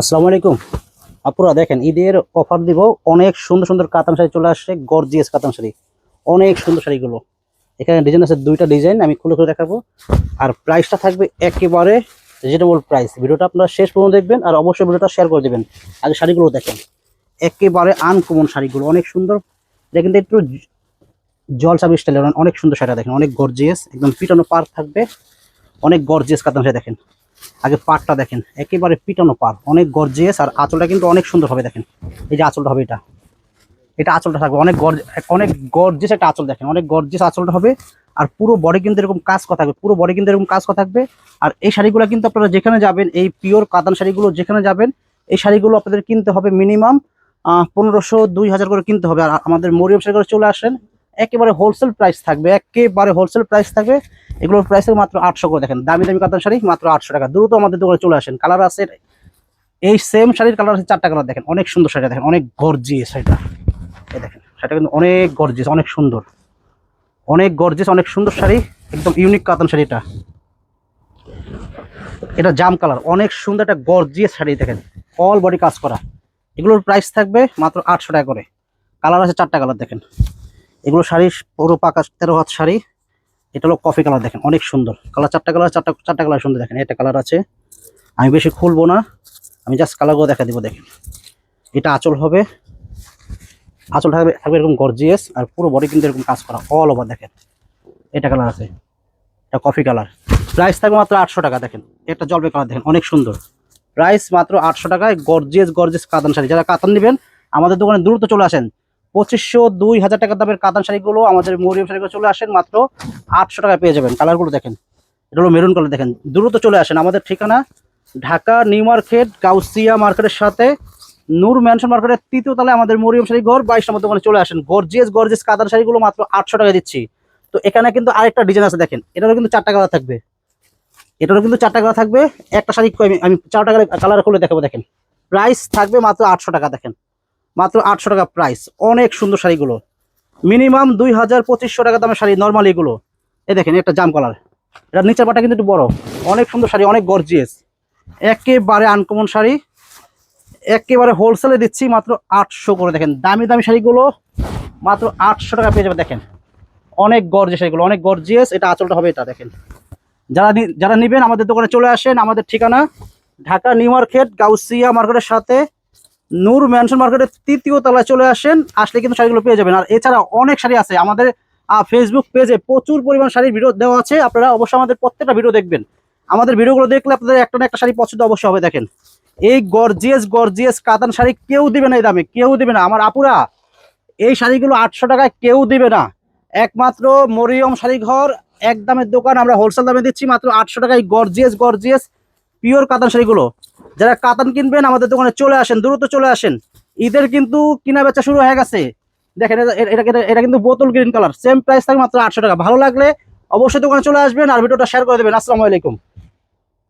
আসসালামু আলাইকুম। আপুরা দেখেন, ঈদের অফার দিব। অনেক সুন্দর সুন্দর কাতান শাড়ি চলে আসছে, গর্জিয়াস কাতান শাড়ি। অনেক সুন্দর শাড়িগুলো। এখানে ডিজাইন আছে, দুইটা ডিজাইন আমি খুলে খুলে দেখাবো। আর প্রাইসটা থাকবে একেবারে রিজনেবল প্রাইস। ভিডিওটা আপনারা শেষ পর্যন্ত দেখবেন আর অবশ্যই ভিডিওটা শেয়ার করে দেবেন। আগে শাড়িগুলো দেখেন, একেবারে আনকমন শাড়িগুলো, অনেক সুন্দর। এটা কিন্তু একটু জলসাবি স্টাইলের, অনেক সুন্দর শাড়িটা দেখেন, অনেক গর্জিয়াস, একদম পিটানো পার থাকবে। অনেক গর্জিয়াস কাতান শাড়ি দেখেন। আগে পাড়টা দেখেন, একেবারে পিটানো পাড়, অনেক গর্জিয়াস। আর আঁচলটা কিন্তু অনেক সুন্দর হবে দেখেন। এই যে আঁচলটা হবে, এটা এটা আঁচলটা থাকবে অনেক গর্জিয়াস একটা আঁচল দেখেন, অনেক গর্জিয়াস আঁচলটা হবে। আর পুরো বডি কিন্তু এরকম কাজ করা থাকবে, পুরো বডি কিন্তু এরকম কাজ করা থাকবে। আর এই শাড়িগুলো কিন্তু আপনারা যেখানে যাবেন, এই পিওর কাতান শাড়িগুলো যেখানে যাবেন, এই শাড়িগুলো আপনাদের কিনতে হবে মিনিমাম 1500-2000 করে কিনতে হবে। আর আমাদের মরিয়ম শাড়ি করে চলে আসেন, একেবারে হোলসেল প্রাইস থাকবে, একেবারে হোলসেল প্রাইস থাকবে। এগুলোর প্রাইস মাত্র 800 করে। দেখেন দামি দামি কাতান শাড়ি মাত্র 800 টাকা। দ্রুত আমাদের দোকানে চলে আসেন। কালার আছে, এই সেম শাড়ির কালার আছে 4টা কালার। দেখেন অনেক সুন্দর শাড়িটা, দেখেন অনেক গর্জিয়াস শাড়িটা। এই দেখেন শাড়িটা কিন্তু অনেক গর্জিয়াস, অনেক সুন্দর, অনেক গর্জিয়াস, অনেক সুন্দর শাড়ি, একদম ইউনিক কাতান শাড়িটা। এটা জাম কালার, অনেক সুন্দর একটা গর্জিয়াস শাড়ি দেখেন, অল বডি কাজ করা। এগুলোর প্রাইস থাকবে মাত্র 800 টাকা করে। কালার আছে 4টা কালার। দেখেন এগুলো শাড়ি পুরো পাকা 13 হাত শাড়ি। এটা হলো কফি কালার, দেখেন অনেক সুন্দর কালার। 4টা কালার, চারটা কালার সুন্দর। দেখেন এটা কালার আছে, আমি বেশি খুলবো না, আমি জাস্ট কালারগুলো দেখা দিব। দেখেন এটা আঁচল হবে, আঁচল থাকবে থাকবে এরকম গর্জিয়াস। আর পুরো বডি কিন্তু এরকম কাজ করা অল ওভার। দেখেন এটা কালার আছে, এটা কফি কালার। প্রাইস থাকবে মাত্র 800 টাকা। দেখেন এটা জলপাই কালার, দেখেন অনেক সুন্দর। প্রাইস মাত্র 800 টাকায় গর্জিয়াস গর্জিয়াস কাতান শাড়ি। যারা কাতান নেবেন আমাদের দোকানে দ্রুত চলে আসেন। 2500-2000 টাকা দামের কাতান শাড়িগুলো আমাদের মরিয়ম শাড়িগুলো চলে আসেন, মাত্র 800 টাকায় পেয়ে যাবেন। কালারগুলো দেখেন, এটা হলো মেরুন কালার। দেখেন দ্রুত চলে আসেন। আমাদের ঠিকানা ঢাকা নিউ মার্কেট, গাউসিয়া মার্কেটের সাথে নূর ম্যানশন মার্কেটের 3য় তলায় আমাদের মরিয়ম শাড়ি ঘর। 22 নম্বর দোকানে চলে আসেন। গর্জিয়াস গর্জিয়াস কাতান শাড়িগুলো মাত্র 800 টাকা দিচ্ছি। তো এখানে কিন্তু আরেকটা ডিজাইন আছে, দেখেন এটারও কিন্তু 4টা কালার থাকবে। এটারও কিন্তু 4টা কালার থাকবে। একটা শাড়ি আমি 4টা কালার খুলে দেখাবো। দেখেন প্রাইস থাকবে মাত্র 800 টাকা। দেখেন মাত্র 800 টাকা প্রাইস। অনেক সুন্দর শাড়িগুলো, মিনিমাম 2000-2500 টাকা দামের শাড়ি নর্মাল এগুলো। এই দেখেন একটা জাম কালার, এটা নিচের পাটা কিন্তু একটু বড়। অনেক সুন্দর শাড়ি, অনেক গর্জিয়াস, একেবারে আনকমন শাড়ি। একেবারে হোলসেলে দিচ্ছি মাত্র 800 করে। দেখেন দামি দামি শাড়িগুলো মাত্র 800 টাকা পেয়ে যাবে। দেখেন অনেক গর্জিয়াস শাড়িগুলো, অনেক গর্জিয়াস। এটা আঁচলটা হবে, এটা দেখেন। যারা নেবেন আমাদের দোকানে চলে আসেন। আমাদের ঠিকানা ঢাকা নিউ মার্কেট, গাউসিয়া মার্কেটের সাথে নূর ম্যানশন মার্কেটের 3য় তলায় চলে আসেন। আসলে কিন্তু শাড়িগুলো পেয়ে যাবেন। আর এছাড়া অনেক শাড়ি আছে আমাদের ফেসবুক পেজে, প্রচুর পরিমাণ শাড়ির ভিডিও দেওয়া আছে। আপনারা অবশ্যই আমাদের প্রত্যেকটা ভিডিও দেখবেন। আমাদের ভিডিওগুলো দেখলে আপনাদের একটা না একটা শাড়ি পছন্দ অবশ্যই হবে। দেখেন এই গর্জিয়াস গর্জিয়াস কাতান শাড়ি কেউ দিবে না এই দামে, কেউ দিবে না আমার আপুরা। এই শাড়িগুলো 800 টাকায় কেউ দিবে না। একমাত্র মরিয়ম শাড়ি ঘর, এক দামের দোকান। আমরা হোলসেল দামে দিচ্ছি মাত্র 800 টাকায় গর্জিয়াস গর্জিয়াস পিওর কাতান শাড়িগুলো। যারা কাতান কিনবেন আমাদের দোকানে চলে আসেন, দ্রুত চলে আসেন। ঈদের কিন্তু কিনা বেচা শুরু হয়ে গেছে। দেখেন এটা কিন্তু বোতল গ্রিন কালার, সেম প্রাইস থাকে মাত্র 800 টাকা। ভালো লাগলে অবশ্যই দোকানে চলে আসবেন আর ভিডিওটা শেয়ার করে দেবেন। আসসালামু আলাইকুম।